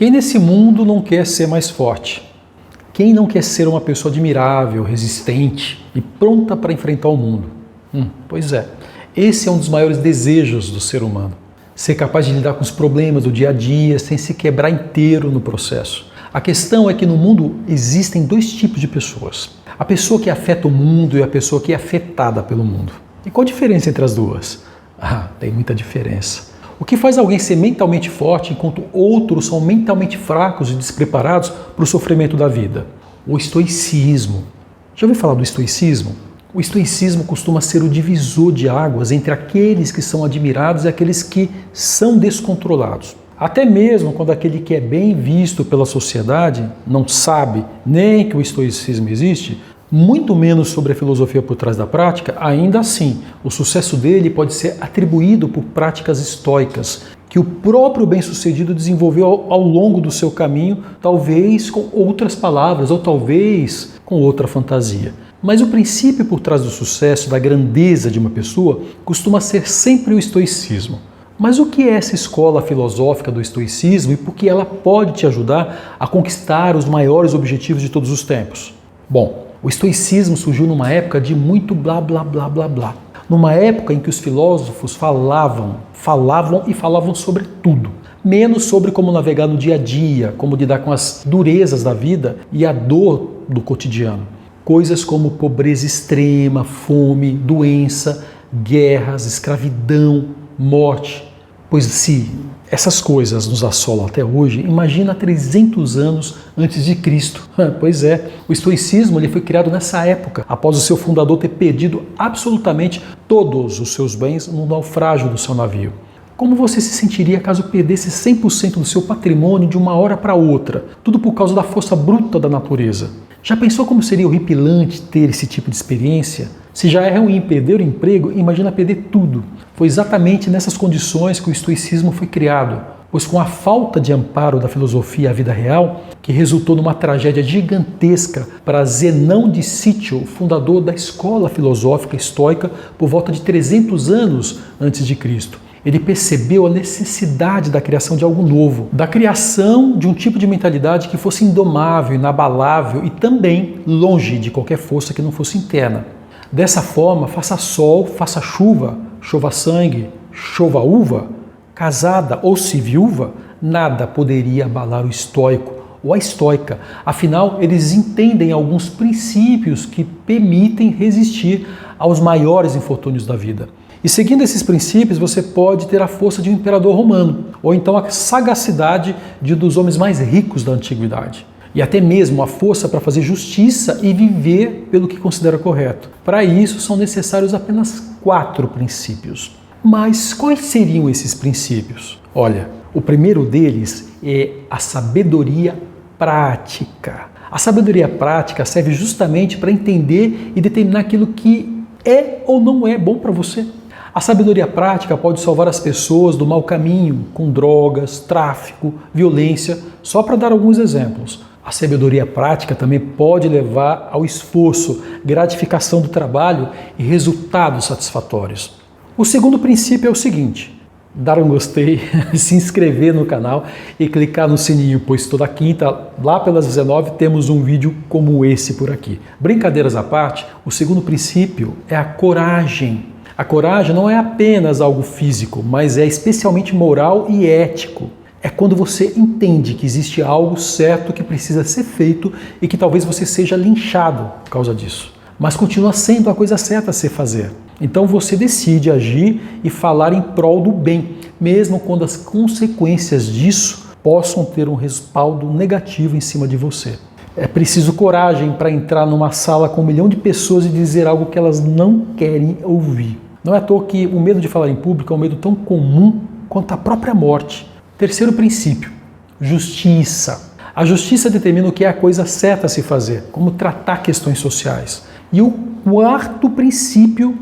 Quem nesse mundo não quer ser mais forte? Quem não quer ser uma pessoa admirável, resistente e pronta para enfrentar o mundo? Pois é, esse é um dos maiores desejos do ser humano. Ser capaz de lidar com os problemas do dia a dia sem se quebrar inteiro no processo. A questão é que no mundo existem dois tipos de pessoas. A pessoa que afeta o mundo e a pessoa que é afetada pelo mundo. E qual a diferença entre as duas? Tem muita diferença. O que faz alguém ser mentalmente forte enquanto outros são mentalmente fracos e despreparados para o sofrimento da vida? O estoicismo. Já ouviu falar do estoicismo? O estoicismo costuma ser o divisor de águas entre aqueles que são admirados e aqueles que são descontrolados. Até mesmo quando aquele que é bem visto pela sociedade não sabe nem que o estoicismo existe, muito menos sobre a filosofia por trás da prática, ainda assim, o sucesso dele pode ser atribuído por práticas estoicas que o próprio bem-sucedido desenvolveu ao longo do seu caminho, talvez com outras palavras ou talvez com outra fantasia. Mas o princípio por trás do sucesso, da grandeza de uma pessoa, costuma ser sempre o estoicismo. Mas o que é essa escola filosófica do estoicismo e por que ela pode te ajudar a conquistar os maiores objetivos de todos os tempos? Bom, o estoicismo surgiu numa época de muito blá blá blá blá blá. Numa época em que os filósofos falavam sobre tudo, menos sobre como navegar no dia a dia, como lidar com as durezas da vida e a dor do cotidiano. Coisas como pobreza extrema, fome, doença, guerras, escravidão, morte. Pois se essas coisas nos assolam até hoje, imagina 300 anos antes de Cristo. Pois é, o estoicismo ele foi criado nessa época, após o seu fundador ter perdido absolutamente todos os seus bens no naufrágio do seu navio. Como você se sentiria caso perdesse 100% do seu patrimônio de uma hora para outra? Tudo por causa da força bruta da natureza. Já pensou como seria horripilante ter esse tipo de experiência? Se já é ruim perder o emprego, imagina perder tudo. Foi exatamente nessas condições que o estoicismo foi criado, pois com a falta de amparo da filosofia à vida real, que resultou numa tragédia gigantesca para Zenão de Cítio, fundador da escola filosófica estoica por volta de 300 anos antes de Cristo. Ele percebeu a necessidade da criação de algo novo, da criação de um tipo de mentalidade que fosse indomável, inabalável e também longe de qualquer força que não fosse interna. Dessa forma, faça sol, faça chuva, chova sangue, chova uva, casada ou se viúva, nada poderia abalar o estoico ou a estoica. Afinal, eles entendem alguns princípios que permitem resistir aos maiores infortúnios da vida. E seguindo esses princípios, você pode ter a força de um imperador romano, ou então a sagacidade dos homens mais ricos da antiguidade. E até mesmo a força para fazer justiça e viver pelo que considera correto. Para isso, são necessários apenas 4 princípios. Mas quais seriam esses princípios? Olha, o primeiro deles é a sabedoria prática. A sabedoria prática serve justamente para entender e determinar aquilo que é ou não é bom para você. A sabedoria prática pode salvar as pessoas do mau caminho, com drogas, tráfico, violência, só para dar alguns exemplos. A sabedoria prática também pode levar ao esforço, gratificação do trabalho e resultados satisfatórios. O segundo princípio é o seguinte: dar um gostei, se inscrever no canal e clicar no sininho, pois toda quinta, lá pelas 19, temos um vídeo como esse por aqui. Brincadeiras à parte, o segundo princípio é a coragem. A coragem não é apenas algo físico, mas é especialmente moral e ético. É quando você entende que existe algo certo que precisa ser feito e que talvez você seja linchado por causa disso. Mas continua sendo a coisa certa a se fazer. Então você decide agir e falar em prol do bem, mesmo quando as consequências disso possam ter um respaldo negativo em cima de você. É preciso coragem para entrar numa sala com 1 milhão de pessoas e dizer algo que elas não querem ouvir. Não é à toa que o medo de falar em público é um medo tão comum quanto a própria morte. Terceiro princípio, justiça. A justiça determina o que é a coisa certa a se fazer, como tratar questões sociais. E o quarto princípio,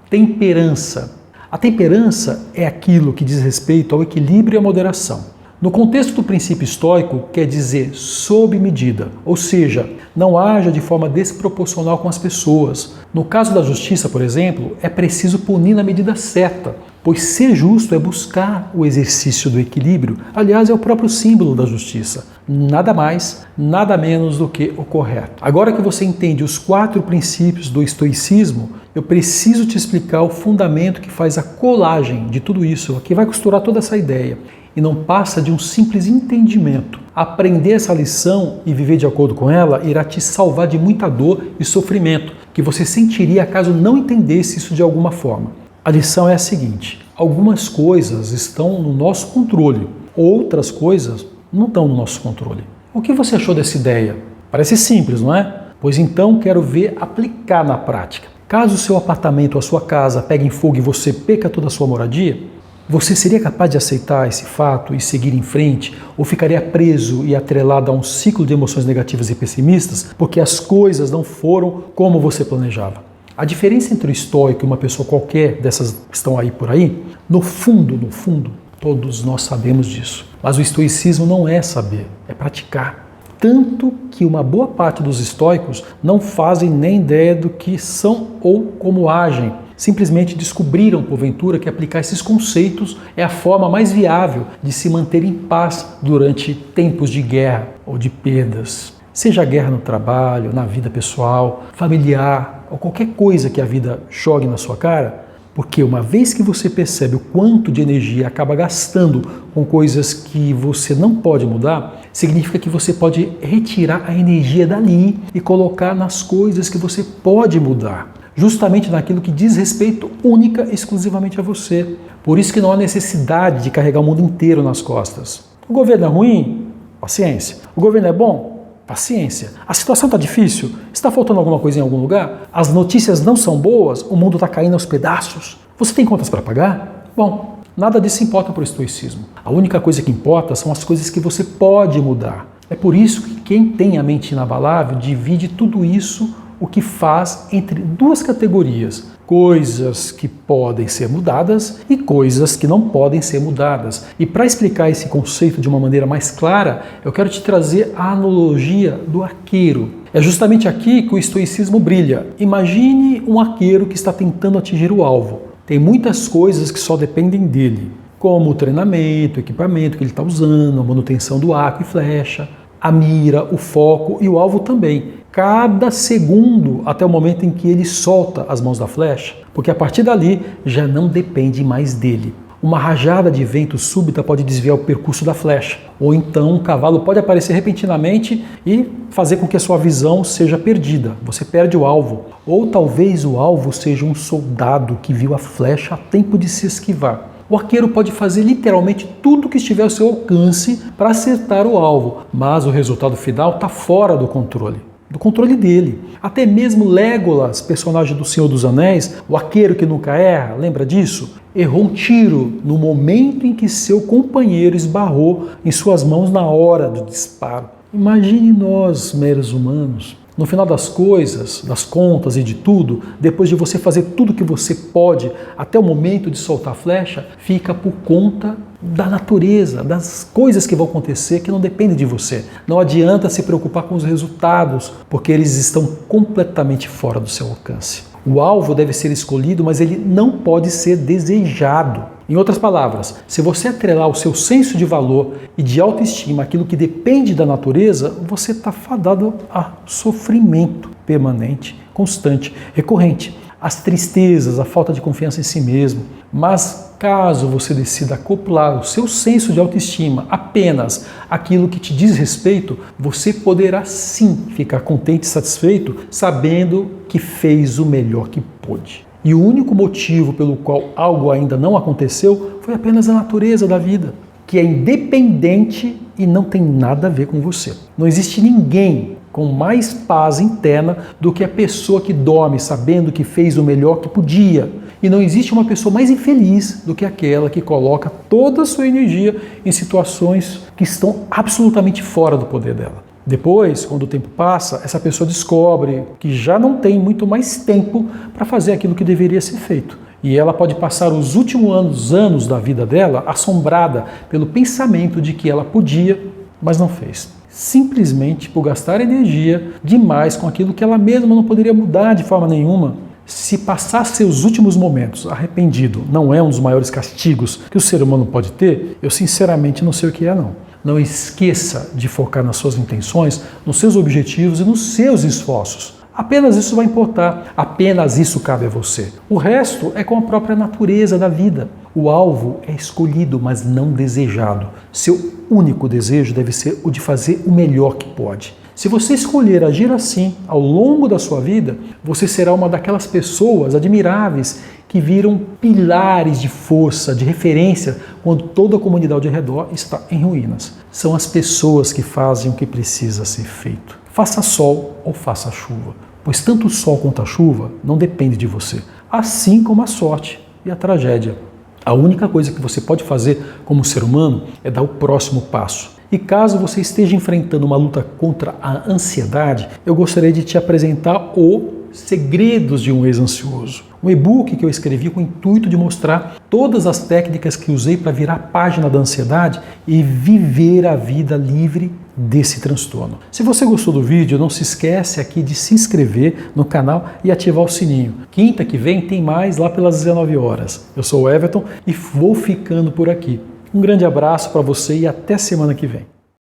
temperança. A temperança é aquilo que diz respeito ao equilíbrio e à moderação. No contexto do princípio estoico, quer dizer sob medida, ou seja, não haja de forma desproporcional com as pessoas. No caso da justiça, por exemplo, é preciso punir na medida certa, pois ser justo é buscar o exercício do equilíbrio. Aliás, é o próprio símbolo da justiça. Nada mais, nada menos do que o correto. Agora que você entende os 4 princípios do estoicismo, eu preciso te explicar o fundamento que faz a colagem de tudo isso, que vai costurar toda essa ideia. E não passa de um simples entendimento. Aprender essa lição e viver de acordo com ela irá te salvar de muita dor e sofrimento que você sentiria caso não entendesse isso de alguma forma. A lição é a seguinte: algumas coisas estão no nosso controle, outras coisas não estão no nosso controle. O que você achou dessa ideia? Parece simples, não é? Pois então quero ver aplicar na prática. Caso o seu apartamento ou a sua casa peguem fogo e você perca toda a sua moradia, você seria capaz de aceitar esse fato e seguir em frente? Ou ficaria preso e atrelado a um ciclo de emoções negativas e pessimistas porque as coisas não foram como você planejava? A diferença entre o estoico e uma pessoa qualquer dessas que estão aí por aí, no fundo, todos nós sabemos disso. Mas o estoicismo não é saber, é praticar. Tanto que uma boa parte dos estoicos não fazem nem ideia do que são ou como agem. Simplesmente descobriram, porventura, que aplicar esses conceitos é a forma mais viável de se manter em paz durante tempos de guerra ou de perdas. Seja guerra no trabalho, na vida pessoal, familiar ou qualquer coisa que a vida jogue na sua cara, porque uma vez que você percebe o quanto de energia acaba gastando com coisas que você não pode mudar, significa que você pode retirar a energia dali e colocar nas coisas que você pode mudar. Justamente naquilo que diz respeito única e exclusivamente a você. Por isso que não há necessidade de carregar o mundo inteiro nas costas. O governo é ruim? Paciência. O governo é bom? Paciência. A situação está difícil? Está faltando alguma coisa em algum lugar? As notícias não são boas? O mundo está caindo aos pedaços? Você tem contas para pagar? Bom, nada disso importa para o estoicismo. A única coisa que importa são as coisas que você pode mudar. É por isso que quem tem a mente inabalável divide tudo isso, o que faz, entre 2 categorias: coisas que podem ser mudadas e coisas que não podem ser mudadas. E para explicar esse conceito de uma maneira mais clara, eu quero te trazer a analogia do arqueiro. É justamente aqui que o estoicismo brilha. Imagine um arqueiro que está tentando atingir o alvo. Tem muitas coisas que só dependem dele, como o treinamento, o equipamento que ele está usando, a manutenção do arco e flecha, a mira, o foco e o alvo também. Cada segundo até o momento em que ele solta as mãos da flecha, porque a partir dali já não depende mais dele. Uma rajada de vento súbita pode desviar o percurso da flecha, ou então um cavalo pode aparecer repentinamente e fazer com que a sua visão seja perdida. Você perde o alvo. Ou talvez o alvo seja um soldado que viu a flecha a tempo de se esquivar. O arqueiro pode fazer literalmente tudo que estiver ao seu alcance para acertar o alvo, mas o resultado final está fora do controle dele. Até mesmo Legolas, personagem do Senhor dos Anéis, o arqueiro que nunca erra, lembra disso? Errou um tiro no momento em que seu companheiro esbarrou em suas mãos na hora do disparo. Imagine nós, meros humanos. No final das coisas, das contas e de tudo, depois de você fazer tudo que você pode até o momento de soltar a flecha, fica por conta da natureza, das coisas que vão acontecer que não dependem de você. Não adianta se preocupar com os resultados, porque eles estão completamente fora do seu alcance. O alvo deve ser escolhido, mas ele não pode ser desejado. Em outras palavras, se você atrelar o seu senso de valor e de autoestima àquilo que depende da natureza, você está fadado a sofrimento permanente, constante, recorrente. As tristezas, a falta de confiança em si mesmo. Mas caso você decida acoplar o seu senso de autoestima apenas àquilo que te diz respeito, você poderá sim ficar contente e satisfeito sabendo que fez o melhor que pôde. E o único motivo pelo qual algo ainda não aconteceu foi apenas a natureza da vida, que é independente e não tem nada a ver com você. Não existe ninguém com mais paz interna do que a pessoa que dorme sabendo que fez o melhor que podia. E não existe uma pessoa mais infeliz do que aquela que coloca toda a sua energia em situações que estão absolutamente fora do poder dela. Depois, quando o tempo passa, essa pessoa descobre que já não tem muito mais tempo para fazer aquilo que deveria ser feito. E ela pode passar os últimos anos da vida dela assombrada pelo pensamento de que ela podia, mas não fez. Simplesmente por gastar energia demais com aquilo que ela mesma não poderia mudar de forma nenhuma. Se passar seus últimos momentos arrependido não é um dos maiores castigos que o ser humano pode ter, eu sinceramente não sei o que é não. Não esqueça de focar nas suas intenções, nos seus objetivos e nos seus esforços. Apenas isso vai importar, apenas isso cabe a você. O resto é com a própria natureza da vida. O alvo é escolhido, mas não desejado. Seu único desejo deve ser o de fazer o melhor que pode. Se você escolher agir assim ao longo da sua vida, você será uma daquelas pessoas admiráveis que viram pilares de força, de referência, quando toda a comunidade ao redor está em ruínas. São as pessoas que fazem o que precisa ser feito. Faça sol ou faça chuva, pois tanto o sol quanto a chuva não depende de você, assim como a sorte e a tragédia. A única coisa que você pode fazer como ser humano é dar o próximo passo. E caso você esteja enfrentando uma luta contra a ansiedade, eu gostaria de te apresentar o Segredos de um Ex-Ansioso. Um e-book que eu escrevi com o intuito de mostrar todas as técnicas que usei para virar a página da ansiedade e viver a vida livre desse transtorno. Se você gostou do vídeo, não se esquece aqui de se inscrever no canal e ativar o sininho. Quinta que vem tem mais lá pelas 19 horas. Eu sou o Everton e vou ficando por aqui. Um grande abraço para você e até semana que vem.